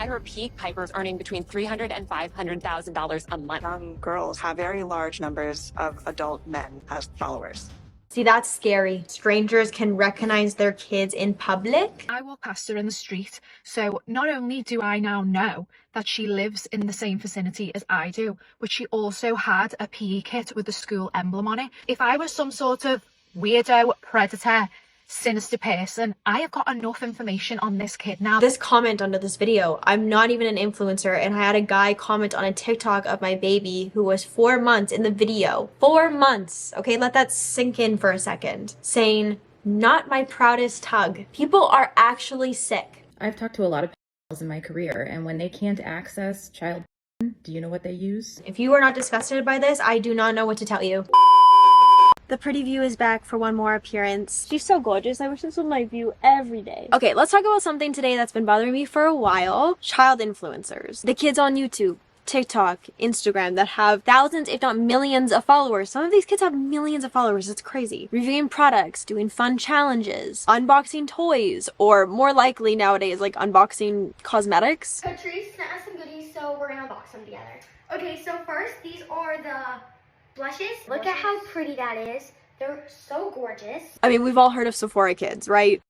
At her peak, Piper was earning between $300,000 and $500,000 a month. Young girls have very large numbers of adult men as followers. See, that's scary. Strangers can recognize their kids in public. I walk past her in the street, so not only do I now know that she lives in the same vicinity as I do, but she also had a PE kit with the school emblem on it. If I was some sort of weirdo, predator, sinister person, I have got enough information on this kid now. This comment under this video, I'm not even an influencer, and I had a guy comment on a TikTok of my baby who was 4 months in the video. 4 months, okay? Let that sink in for a second. Saying, not my proudest tug. People are actually sick. I've talked to a lot of people in my career, and when they can't access child, do you know what they use? If you are not disgusted by this, I do not know what to tell you. The pretty view is back for one more appearance. She's so gorgeous. I wish this was my view every day. Okay, let's talk about something today that's been bothering me for a while. Child influencers. The kids on YouTube, TikTok, Instagram that have thousands, if not millions of followers. Some of these kids have millions of followers. It's crazy. Reviewing products, doing fun challenges, unboxing toys, or more likely nowadays, like unboxing cosmetics. Patrice sent us some goodies, so we're gonna unbox them together. Okay, so first, these are the blushes. Look at how pretty that is. They're so gorgeous. I mean, we've all heard of Sephora kids, right?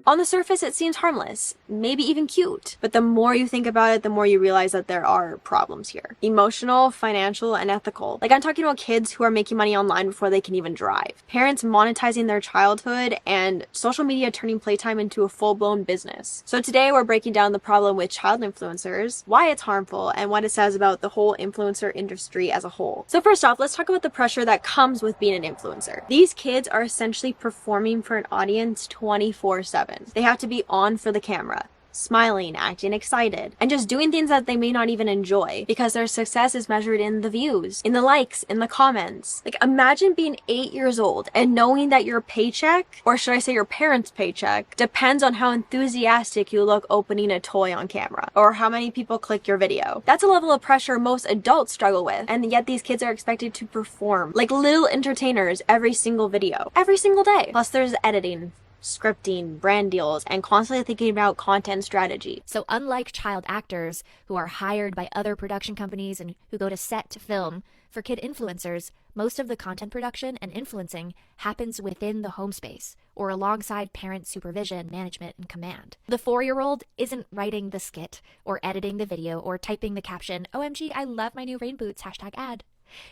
On the surface, it seems harmless, maybe even cute. But the more you think about it, the more you realize that there are problems here. Emotional, financial, and ethical. Like, I'm talking about kids who are making money online before they can even drive. Parents monetizing their childhood, and social media turning playtime into a full-blown business. So today, we're breaking down the problem with child influencers, why it's harmful, and what it says about the whole influencer industry as a whole. So first off, let's talk about the pressure that comes with being an influencer. These kids are essentially performing for an audience 24/7. They have to be on for the camera, smiling, acting excited, and just doing things that they may not even enjoy because their success is measured in the views, in the likes, in the comments. Like, imagine being 8 years old and knowing that your paycheck, or should I say your parents' paycheck, depends on how enthusiastic you look opening a toy on camera, or how many people click your video. That's a level of pressure most adults struggle with, and yet these kids are expected to perform like little entertainers every single video, every single day. Plus there's editing, scripting, brand deals, and constantly thinking about content strategy. So unlike child actors who are hired by other production companies and who go to set to film, for kid influencers, most of the content production and influencing happens within the home space or alongside parent supervision, management, and command. The 4-year-old isn't writing the skit or editing the video or typing the caption, "OMG, I love my new rain boots, #ad."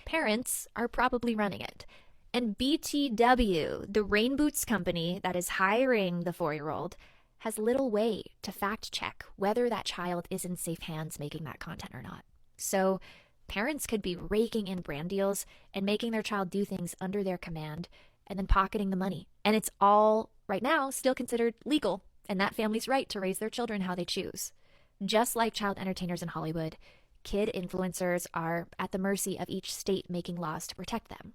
Parents are probably running it. And BTW, the rain boots company that is hiring the 4-year-old, has little way to fact check whether that child is in safe hands making that content or not. So parents could be raking in brand deals and making their child do things under their command and then pocketing the money. And it's all, right now, still considered legal, and that family's right to raise their children how they choose. Just like child entertainers in Hollywood, kid influencers are at the mercy of each state making laws to protect them.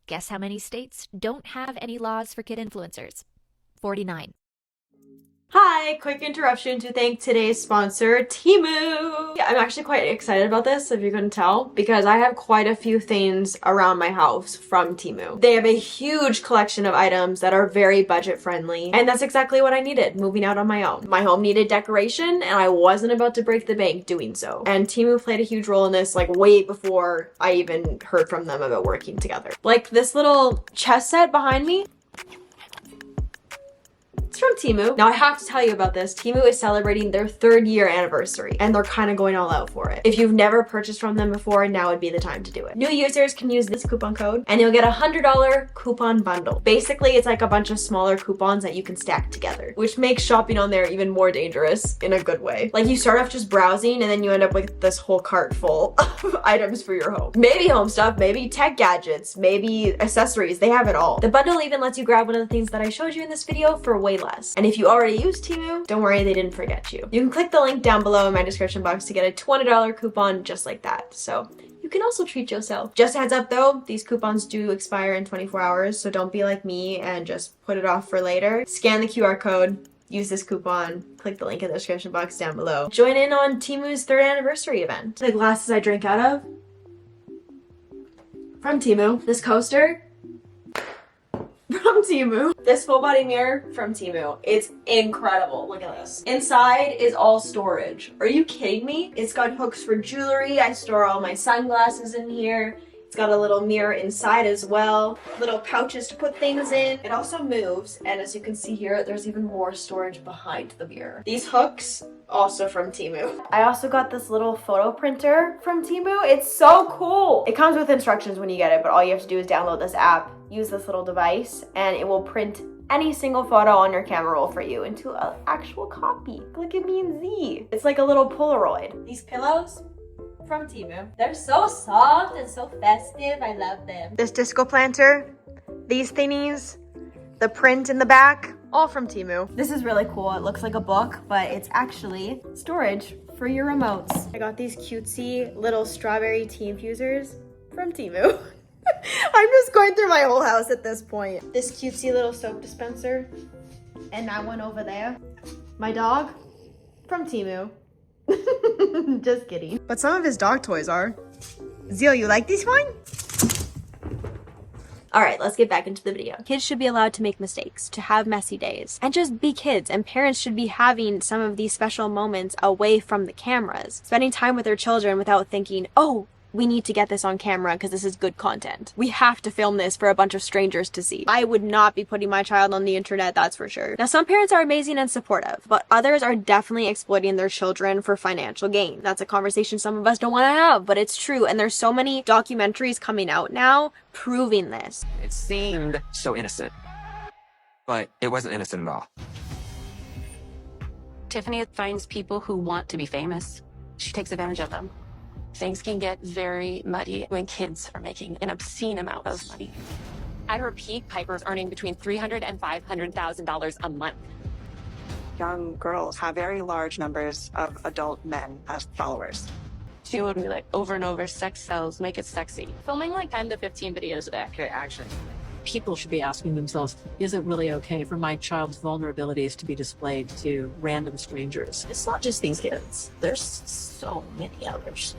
Guess how many states don't have any laws for kid influencers? 49. Hi, quick interruption to thank today's sponsor, Temu. I'm actually quite excited about this, if you couldn't tell, because I have quite a few things around my house from Temu. They have a huge collection of items that are very budget friendly, and that's exactly what I needed moving out on my own. My home needed decoration, and I wasn't about to break the bank doing so. And Temu played a huge role in this, like, way before I even heard from them about working together. Like this little chess set behind me. It's from Temu. Now I have to tell you about this. Temu is celebrating their 3rd year anniversary, and they're kind of going all out for it. If you've never purchased from them before, now would be the time to do it. New users can use this coupon code and you'll get a $100 coupon bundle. Basically, it's like a bunch of smaller coupons that you can stack together, which makes shopping on there even more dangerous in a good way. Like, you start off just browsing and then you end up with this whole cart full of items for your home. Maybe home stuff, maybe tech gadgets, maybe accessories. They have it all. The bundle even lets you grab one of the things that I showed you in this video for way less. And if you already use Temu, don't worry, they didn't forget you. You can click the link down below in my description box to get a $20 coupon just like that. So you can also treat yourself. Just a heads up though, these coupons do expire in 24 hours, so don't be like me and just put it off for later. Scan the QR code, use this coupon, click the link in the description box down below. Join in on Temu's 3rd anniversary event. The glasses I drink out of, from Temu. This coaster, from Temu. This full body mirror from Temu. It's incredible. Look at this. Inside is all storage. Are you kidding me? It's got hooks for jewelry. I store all my sunglasses in here. It's got a little mirror inside as well. Little pouches to put things in. It also moves, and as you can see here, there's even more storage behind the mirror. These hooks, also from Temu. I also got this little photo printer from Temu. It's so cool. It comes with instructions when you get it, but all you have to do is download this app, use this little device, and it will print any single photo on your camera roll for you into an actual copy. Look at me and Z. It's like a little Polaroid. These pillows, from Temu. They're so soft and so festive. I love them. This disco planter, these thingies, the print in the back, all from Temu. This is really cool. It looks like a book, but it's actually storage for your remotes. I got these cutesy little strawberry tea infusers from Temu. I'm just going through my whole house at this point. This cutesy little soap dispenser, and that one over there. My dog, from Temu. Just kidding. But some of his dog toys are. Zio, you like this one? Alright, let's get back into the video. Kids should be allowed to make mistakes, to have messy days, and just be kids, and parents should be having some of these special moments away from the cameras, spending time with their children without thinking, oh, we need to get this on camera because this is good content. We have to film this for a bunch of strangers to see. I would not be putting my child on the internet, that's for sure. Now, some parents are amazing and supportive, but others are definitely exploiting their children for financial gain. That's a conversation some of us don't want to have, but it's true, and there's so many documentaries coming out now proving this. It seemed so innocent, but it wasn't innocent at all. Tiffany finds people who want to be famous. She takes advantage of them. Things can get very muddy when kids are making an obscene amount of money. At her peak, Piper's earning between $300,000 and $500,000 a month. Young girls have very large numbers of adult men as followers. She would be like, over and over, sex sells, make it sexy. Filming like 10 to 15 videos a day. Okay, action. People should be asking themselves, is it really okay for my child's vulnerabilities to be displayed to random strangers? It's not just these kids. There's so many others.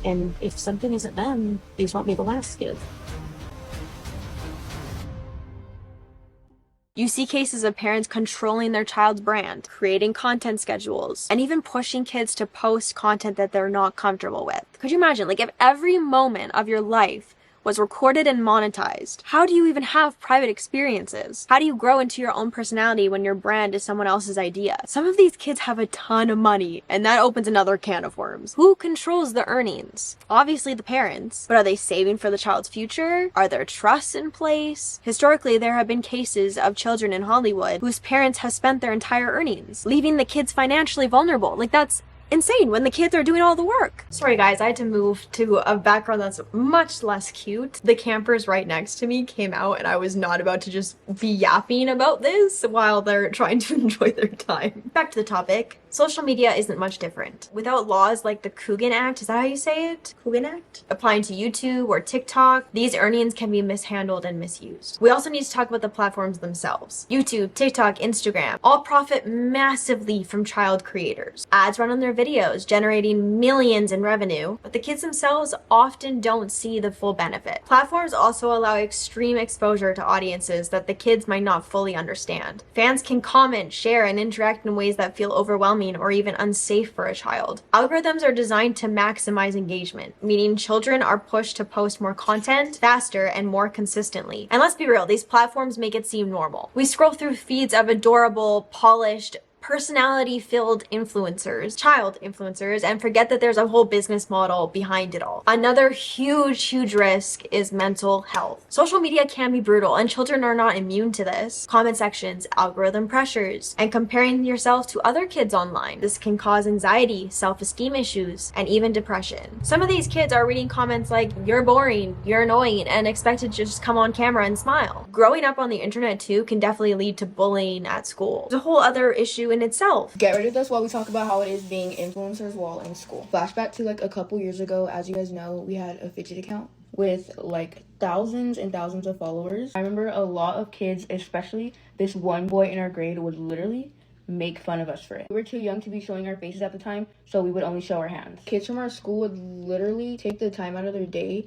And if something isn't done, these won't be the last kids. You see cases of parents controlling their child's brand, creating content schedules, and even pushing kids to post content that they're not comfortable with. Could you imagine, like, if every moment of your life was recorded and monetized? How do you even have private experiences? How do you grow into your own personality when your brand is someone else's idea? Some of these kids have a ton of money, and that opens another can of worms. Who controls the earnings? Obviously the parents, but are they saving for the child's future? Are there trusts in place? Historically, there have been cases of children in Hollywood whose parents have spent their entire earnings, leaving the kids financially vulnerable. Like, that's insane when the kids are doing all the work. Sorry guys, I had to move to a background that's much less cute. The campers right next to me came out and I was not about to just be yapping about this while they're trying to enjoy their time. Back to the topic. Social media isn't much different. Without laws like the Coogan Act, is that how you say it? Coogan Act? Applying to YouTube or TikTok, these earnings can be mishandled and misused. We also need to talk about the platforms themselves. YouTube, TikTok, Instagram, all profit massively from child creators. Ads run on their videos, generating millions in revenue, but the kids themselves often don't see the full benefit. Platforms also allow extreme exposure to audiences that the kids might not fully understand. Fans can comment, share, and interact in ways that feel overwhelming or even unsafe for a child. Algorithms are designed to maximize engagement, meaning children are pushed to post more content faster and more consistently. And let's be real, these platforms make it seem normal. We scroll through feeds of adorable, polished, personality-filled influencers, child influencers, and forget that there's a whole business model behind it all. Another huge risk is mental health. Social media can be brutal, and children are not immune to this. Comment sections, algorithm pressures, and comparing yourself to other kids online. This can cause anxiety, self-esteem issues, and even depression. Some of these kids are reading comments like, "You're boring, you're annoying," and expected to just come on camera and smile. Growing up on the internet too can definitely lead to bullying at school. There's a whole other issue in itself. Get rid of this while we talk about how it is being influencers while in school. Flashback to like a couple years ago, as you guys know, we had a fidget account with like thousands and thousands of followers. I remember a lot of kids, especially this one boy in our grade, would literally make fun of us for it. We were too young to be showing our faces at the time, so we would only show our hands. Kids from our school would literally take the time out of their day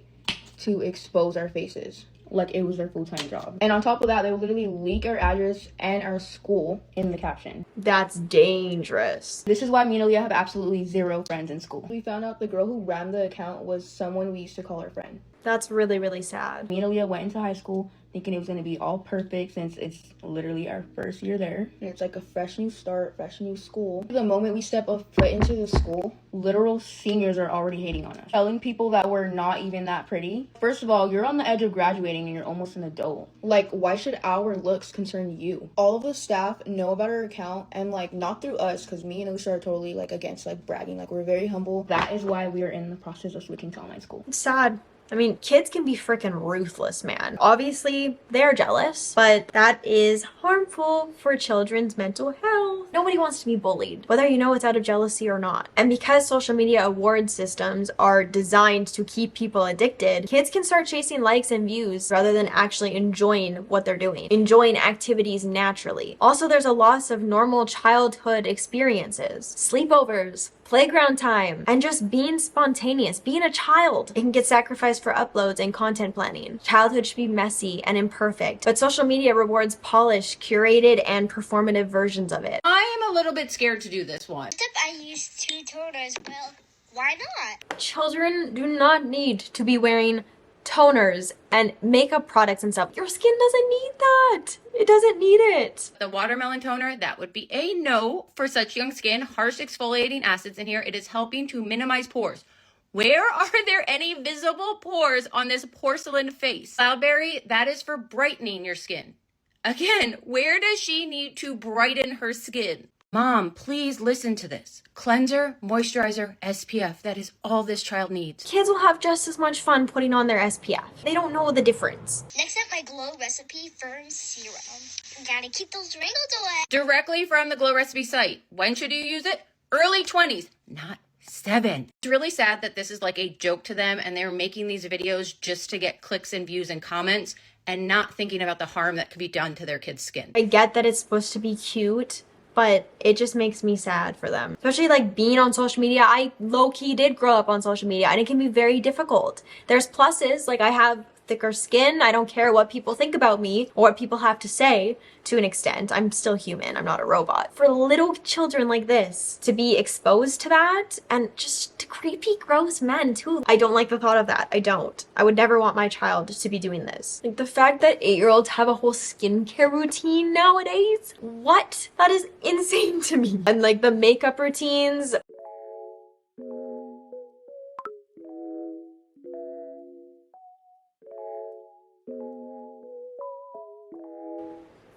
to expose our faces like it was their full-time job. And on top of that, they would literally leak our address and our school in the caption. That's dangerous. This is why me and Aaliyah have absolutely zero friends in school. We found out the girl who ran the account was someone we used to call her friend. That's really, really sad. Me and Aaliyah went into high school thinking it was going to be all perfect since it's literally our first year there. And it's like a fresh new start, fresh new school. The moment we step a foot into the school, literal seniors are already hating on us. Telling people that we're not even that pretty. First of all, you're on the edge of graduating and you're almost an adult. Like, why should our looks concern you? All of the staff know about our account and like not through us, because me and Alicia are totally like against like bragging. Like, we're very humble. That is why we are in the process of switching to online school. It's sad. I mean, kids can be freaking ruthless, man. Obviously, they're jealous, but that is harmful for children's mental health. Nobody wants to be bullied, whether you know it's out of jealousy or not. And because social media award systems are designed to keep people addicted, kids can start chasing likes and views rather than actually enjoying what they're doing, enjoying activities naturally. Also, there's a loss of normal childhood experiences, sleepovers, playground time, and just being spontaneous, being a child. It can get sacrificed for uploads and content planning. Childhood should be messy and imperfect, but social media rewards polished, curated, and performative versions of it. I am a little bit scared to do this one. What if I use 2 toners? Well, why not? Children do not need to be wearing toners and makeup products and stuff. Your skin doesn't need that. It doesn't need it. The watermelon toner, that would be a no for such young skin. Harsh exfoliating acids in here. It is helping to minimize pores. Where are there any visible pores on this porcelain face? Cloudberry, that is for brightening your skin. Again, where does she need to brighten her skin? Mom, please listen to this. Cleanser, moisturizer, SPF. That is all this child needs. Kids will have just as much fun putting on their SPF. They don't know the difference. Next up, my Glow Recipe Firm Serum. Gotta keep those wrinkles away. Directly from the Glow Recipe site. When should you use it? Early 20s, not 7. It's really sad that this is like a joke to them and they're making these videos just to get clicks and views and comments and not thinking about the harm that could be done to their kids' skin. I get that it's supposed to be cute, but it just makes me sad for them. Especially like being on social media. I low-key did grow up on social media and it can be very difficult. There's pluses, like I have thicker skin. I don't care what people think about me or what people have to say to an extent. I'm still human. I'm not a robot. For little children like this to be exposed to that and just to creepy, gross men too. I don't like the thought of that. I don't. I would never want my child to be doing this. Like the fact that 8-year-olds have a whole skincare routine nowadays. What? That is insane to me. And like the makeup routines.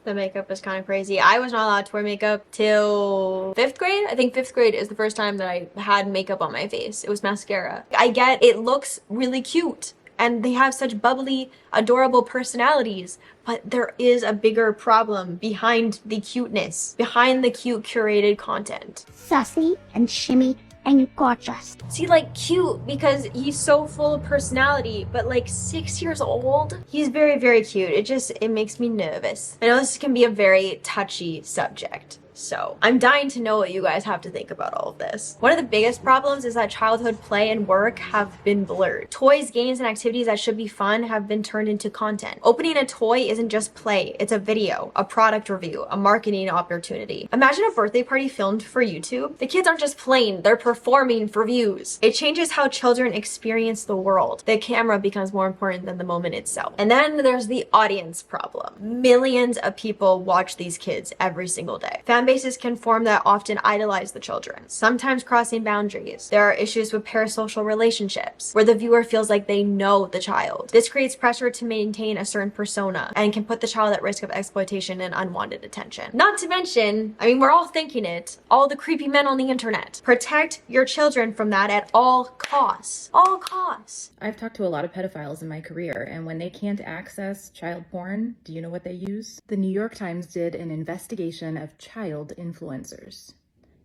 The makeup is kind of crazy. I was not allowed to wear makeup till 5th grade. I think 5th grade is the first time that I had makeup on my face. It was mascara. I get it looks really cute and they have such bubbly, adorable personalities, but there is a bigger problem behind the cuteness, behind the cute curated content. Sassy and shimmy and gorgeous. See, like cute because he's so full of personality, but like 6 years old, he's very, very cute. It makes me nervous. I know this can be a very touchy subject. So I'm dying to know what you guys have to think about all of this. One of the biggest problems is that childhood play and work have been blurred. Toys, games, and activities that should be fun have been turned into content. Opening a toy isn't just play, it's a video, a product review, a marketing opportunity. Imagine a birthday party filmed for YouTube. The kids aren't just playing, they're performing for views. It changes how children experience the world. The camera becomes more important than the moment itself. And then there's the audience problem. Millions of people watch these kids every single day. Fan bases can form that often idolize the children, sometimes crossing boundaries. There are issues with parasocial relationships, where the viewer feels like they know the child. This creates pressure to maintain a certain persona and can put the child at risk of exploitation and unwanted attention. Not to mention, I mean, we're all thinking it, all the creepy men on the internet. Protect your children from that at all costs. All costs. I've talked to a lot of pedophiles in my career, and when they can't access child porn, do you know what they use? The New York Times did an investigation of child influencers.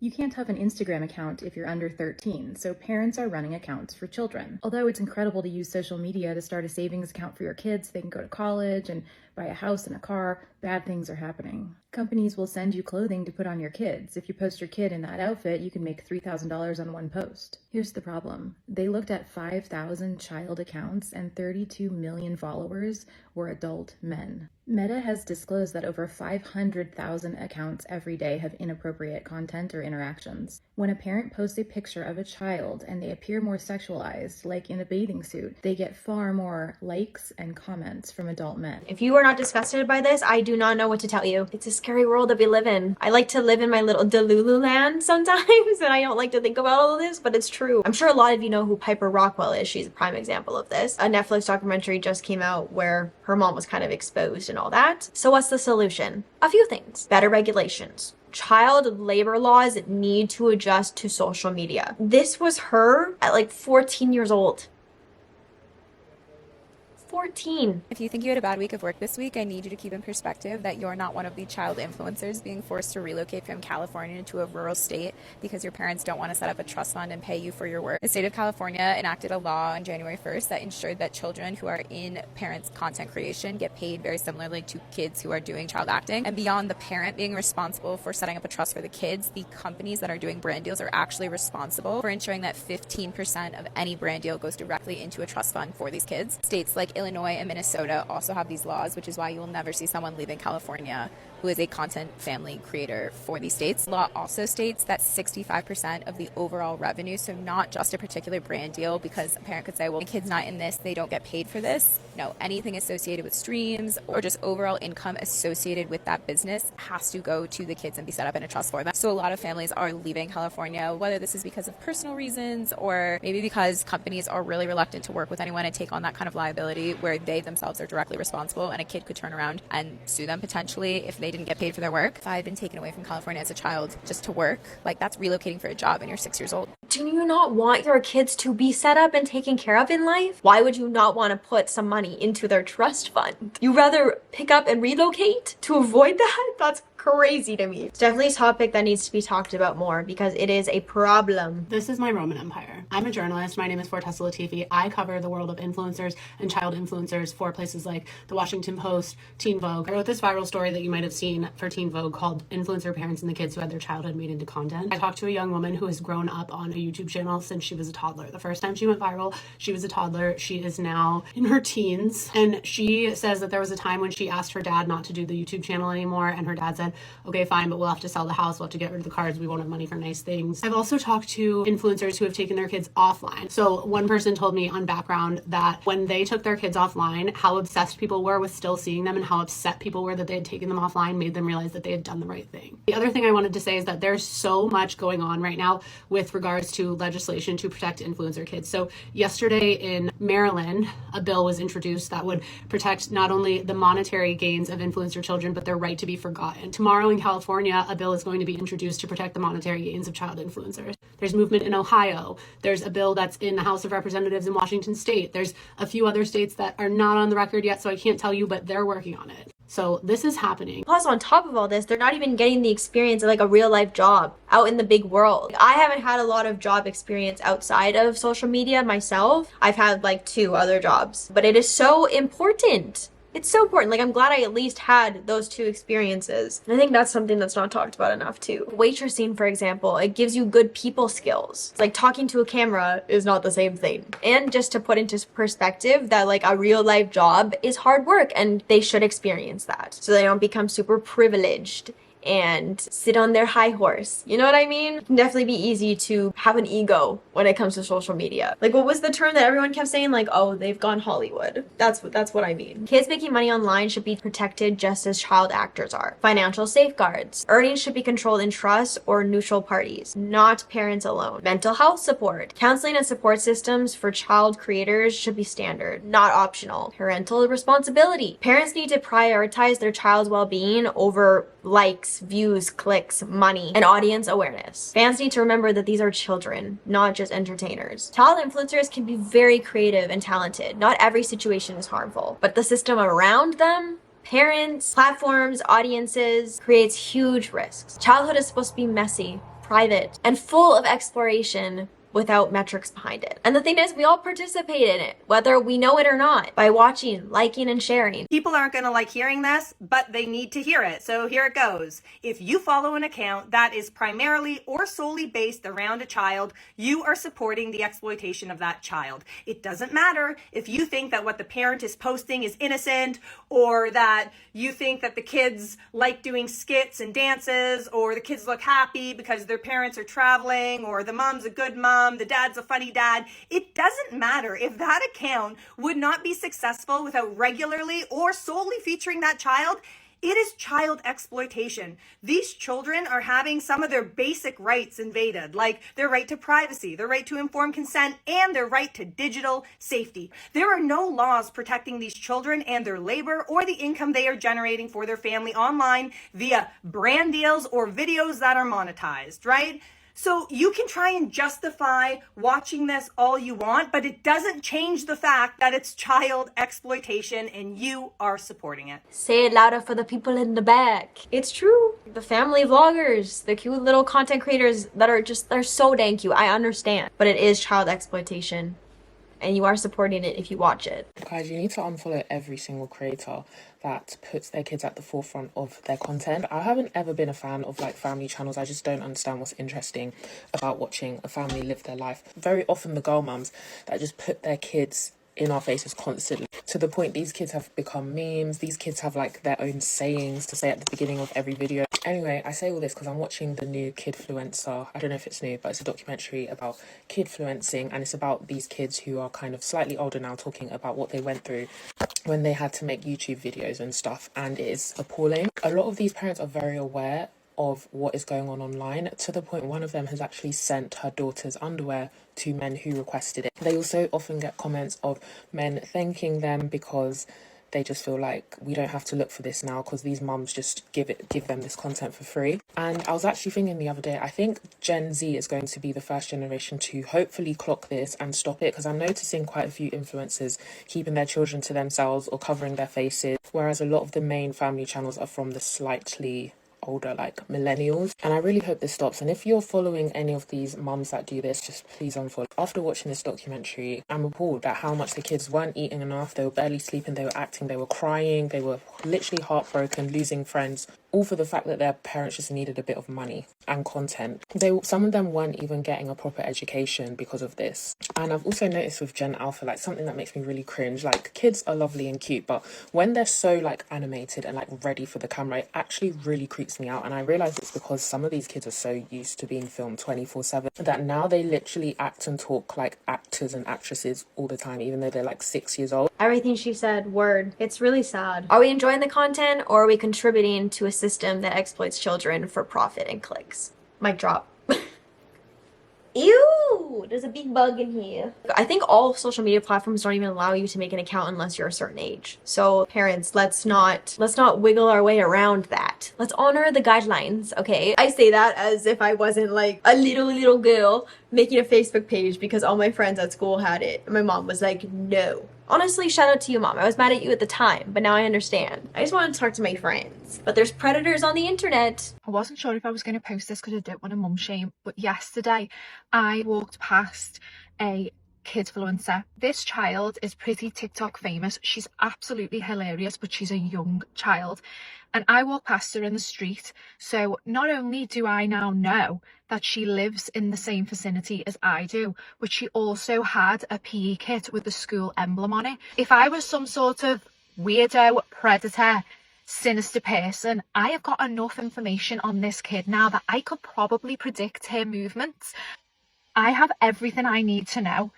You can't have an Instagram account if you're under 13, so parents are running accounts for children. Although it's incredible to use social media to start a savings account for your kids, so they can go to college and buy a house and a car, bad things are happening. Companies will send you clothing to put on your kids. If you post your kid in that outfit, you can make $3,000 on one post. Here's the problem. They looked at 5,000 child accounts and 32 million followers were adult men. Meta has disclosed that over 500,000 accounts every day have inappropriate content or interactions. When a parent posts a picture of a child and they appear more sexualized, like in a bathing suit, they get far more likes and comments from adult men. If you are not disgusted by this, I do not know what to tell you. It's a scary world that we live in. I like to live in my little Delulu land sometimes, and I don't like to think about all of this, but it's true. I'm sure a lot of you know who Piper Rockwell is. She's a prime example of this. A Netflix documentary just came out where her mom was kind of exposed and all that. So what's the solution? A few things. Better regulations. Child labor laws need to adjust to social media. This was her at like 14 years old. 14. If you think you had a bad week of work this week, I need you to keep in perspective that you're not one of the child influencers being forced to relocate from California to a rural state because your parents don't want to set up a trust fund and pay you for your work. The state of California enacted a law on January 1st that ensured that children who are in parents' content creation get paid very similarly to kids who are doing child acting. And beyond the parent being responsible for setting up a trust for the kids, the companies that are doing brand deals are actually responsible for ensuring that 15% of any brand deal goes directly into a trust fund for these kids. States like Illinois and Minnesota also have these laws, which is why you will never see someone leaving California who is a content family creator for these states. The law also states that 65% of the overall revenue, so not just a particular brand deal, because a parent could say, well, my kid's not in this, they don't get paid for this. No, anything associated with streams or just overall income associated with that business has to go to the kids and be set up in a trust for them. So a lot of families are leaving California, whether this is because of personal reasons or maybe because companies are really reluctant to work with anyone and take on that kind of liability where they themselves are directly responsible, and a kid could turn around and sue them potentially if they didn't get paid for their work. If I had been taken away from California as a child just to work, like that's relocating for a job and you're 6 years old. Do you not want your kids to be set up and taken care of in life? Why would you not want to put some money into their trust fund? You rather pick up and relocate to avoid that? That's crazy to me. It's definitely a topic that needs to be talked about more because it is a problem. This is my Roman Empire. I'm a journalist. My name is Fortessa Latifi. I cover the world of influencers and child influencers for places like the Washington Post, Teen Vogue. I wrote this viral story that you might have seen for Teen Vogue called Influencer Parents and the Kids Who Had Their Childhood Made into Content. I talked to a young woman who has grown up on a YouTube channel since she was a toddler. The first time she went viral, she was a toddler. She is now in her teens. And she says that there was a time when she asked her dad not to do the YouTube channel anymore. And her dad said, okay, fine, but we'll have to sell the house. We'll have to get rid of the cars. We won't have money for nice things. I've also talked to influencers who have taken their kids offline. So one person told me on background that when they took their kids offline, how obsessed people were with still seeing them and how upset people were that they had taken them offline made them realize that they had done the right thing. The other thing I wanted to say is that there's so much going on right now with regards to legislation to protect influencer kids. So yesterday in Maryland, a bill was introduced that would protect not only the monetary gains of influencer children, but their right to be forgotten. Tomorrow in California, a bill is going to be introduced to protect the monetary gains of child influencers. There's movement in Ohio. There's a bill that's in the House of Representatives in Washington State. There's a few other states that are not on the record yet, so I can't tell you, but they're working on it. So this is happening. Plus, on top of all this, they're not even getting the experience of like a real life job out in the big world. I haven't had a lot of job experience outside of social media myself. I've had like 2 other jobs, but it is so important. It's so important. Like, I'm glad I at least had those 2 experiences. And I think that's something that's not talked about enough too. Waitressing, for example, it gives you good people skills. It's like talking to a camera is not the same thing. And just to put into perspective that like a real life job is hard work and they should experience that so they don't become super privileged and sit on their high horse. You know what I mean? It can definitely be easy to have an ego when it comes to social media. Like, what was the term that everyone kept saying? Like, oh, they've gone Hollywood. That's what I mean. Kids making money online should be protected just as child actors are. Financial safeguards. Earnings should be controlled in trusts or neutral parties, not parents alone. Mental health support. Counseling and support systems for child creators should be standard, not optional. Parental responsibility. Parents need to prioritize their child's well-being over likes, views, clicks, money, and audience awareness. Fans need to remember that these are children, not just entertainers. Child influencers can be very creative and talented. Not every situation is harmful, but the system around them, parents, platforms, audiences, creates huge risks. Childhood is supposed to be messy, private and full of exploration without metrics behind it. And the thing is, we all participate in it, whether we know it or not, by watching, liking, and sharing. People aren't going to like hearing this, but they need to hear it. So here it goes. If you follow an account that is primarily or solely based around a child, you are supporting the exploitation of that child. It doesn't matter if you think that what the parent is posting is innocent, or that you think that the kids like doing skits and dances, or the kids look happy because their parents are traveling, or the mom's a good mom, the dad's a funny dad. It doesn't matter if that account would not be successful without regularly or solely featuring that child. It is child exploitation. These children are having some of their basic rights invaded, like their right to privacy, their right to informed consent, and their right to digital safety. There are no laws protecting these children and their labor or the income they are generating for their family online via brand deals or videos that are monetized, right? So you can try and justify watching this all you want, but it doesn't change the fact that it's child exploitation and you are supporting it. Say it louder for the people in the back. It's true. The family vloggers, the cute little content creators that are they're so dang cute. I understand, but it is child exploitation. And you are supporting it if you watch it. Guys, you need to unfollow every single creator that puts their kids at the forefront of their content. I haven't ever been a fan of like family channels. I just don't understand what's interesting about watching a family live their life. Very often the girl mums that just put their kids in our faces constantly, to the point these kids have become memes. These kids have like their own sayings to say at the beginning of every video. Anyway, I say all this because I'm watching the new Kidfluencer. I don't know if it's new, but it's a documentary about kidfluencing, and it's about these kids who are kind of slightly older now talking about what they went through when they had to make YouTube videos and stuff, and it is appalling. A lot of these parents are very aware of what is going on online, to the point one of them has actually sent her daughter's underwear to men who requested it. They also often get comments of men thanking them because they just feel like we don't have to look for this now because these mums just give them this content for free. And I was actually thinking the other day, I think Gen Z is going to be the first generation to hopefully clock this and stop it, because I'm noticing quite a few influencers keeping their children to themselves or covering their faces, whereas a lot of the main family channels are from the slightly older, like millennials. And I really hope this stops. And if you're following any of these mums that do this, just please unfollow. After watching this documentary, I'm appalled at how much the kids weren't eating enough. They were barely sleeping, they were acting, they were crying, they were literally heartbroken, losing friends, all for the fact that their parents just needed a bit of money and content. Some of them weren't even getting a proper education because of this. And I've also noticed with Gen Alpha, like something that makes me really cringe, like kids are lovely and cute, but when they're so like animated and like ready for the camera, it actually really creeps me out. And I realize it's because some of these kids are so used to being filmed 24/7 that now they literally act and talk like actors and actresses all the time, even though they're like 6 years old. Everything she said, word. It's really sad. Are we enjoying the content, or are we contributing to a system that exploits children for profit and clicks? Mic drop. Ew, there's a big bug in here. I think all social media platforms don't even allow you to make an account unless you're a certain age. So parents, let's not wiggle our way around that. Let's honor the guidelines, okay? I say that as if I wasn't like a little girl making a Facebook page because all my friends at school had it. And my mom was like, no. Honestly, shout out to you, Mom. I was mad at you at the time, but now I understand. I just want to talk to my friends. But there's predators on the internet. I wasn't sure if I was going to post this because I don't want to mum shame, but yesterday I walked past a kidfluencer. This child is pretty TikTok famous. She's absolutely hilarious, but she's a young child. And I walk past her in the street. So not only do I now know that she lives in the same vicinity as I do, but she also had a PE kit with the school emblem on it. If I was some sort of weirdo, predator, sinister person, I have got enough information on this kid now that I could probably predict her movements. I have everything I need to know.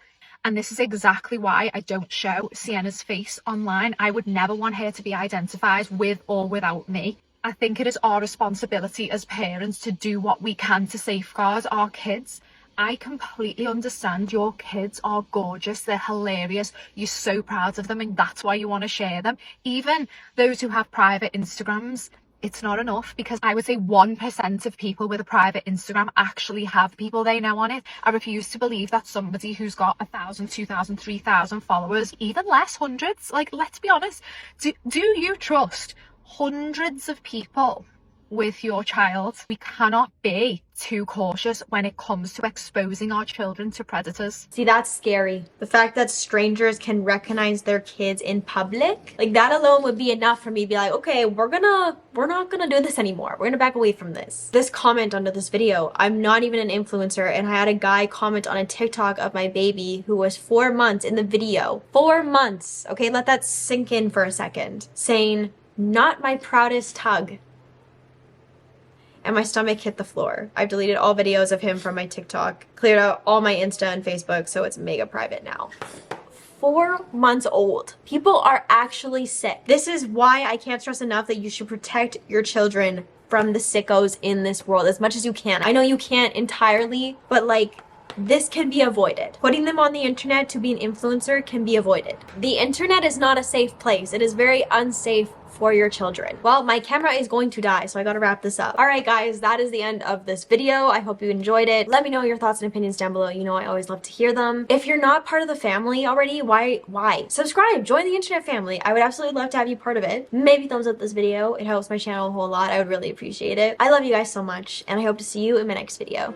And this is exactly why I don't show Sienna's face online. I would never want her to be identified with or without me. I think it is our responsibility as parents to do what we can to safeguard our kids. I completely understand your kids are gorgeous, they're hilarious, you're so proud of them, and that's why you want to share them. Even those who have private Instagrams, it's not enough, because I would say 1% of people with a private Instagram actually have people they know on it. I refuse to believe that somebody who's got 1,000, 2,000, 3,000 followers, even less, hundreds, like, let's be honest, do you trust hundreds of people with your child. We cannot be too cautious when it comes to exposing our children to predators. See, that's scary. The fact that strangers can recognize their kids in public, like that alone would be enough for me to be like, okay, we're not gonna do this anymore. We're gonna back away from this. This comment under this video, I'm not even an influencer, and I had a guy comment on a TikTok of my baby who was 4 months in the video. 4 months, okay? Let that sink in for a second. Saying, not my proudest hug. And my stomach hit the floor. I've deleted all videos of him from my TikTok, cleared out all my Insta and Facebook, so it's mega private now. 4 months old. People are actually sick. This is why I can't stress enough that you should protect your children from the sickos in this world as much as you can. I know you can't entirely, but like, this can be avoided. Putting them on the internet to be an influencer can be avoided. The internet is not a safe place. It is very unsafe for your children. Well, my camera is going to die, so I gotta wrap this up. All right, guys, that is the end of this video. I hope you enjoyed it. Let me know your thoughts and opinions down below. You know I always love to hear them. If you're not part of the family already, why? Subscribe, join the internet family. I would absolutely love to have you part of it. Maybe thumbs up this video. It helps my channel a whole lot. I would really appreciate it. I love you guys so much, and I hope to see you in my next video.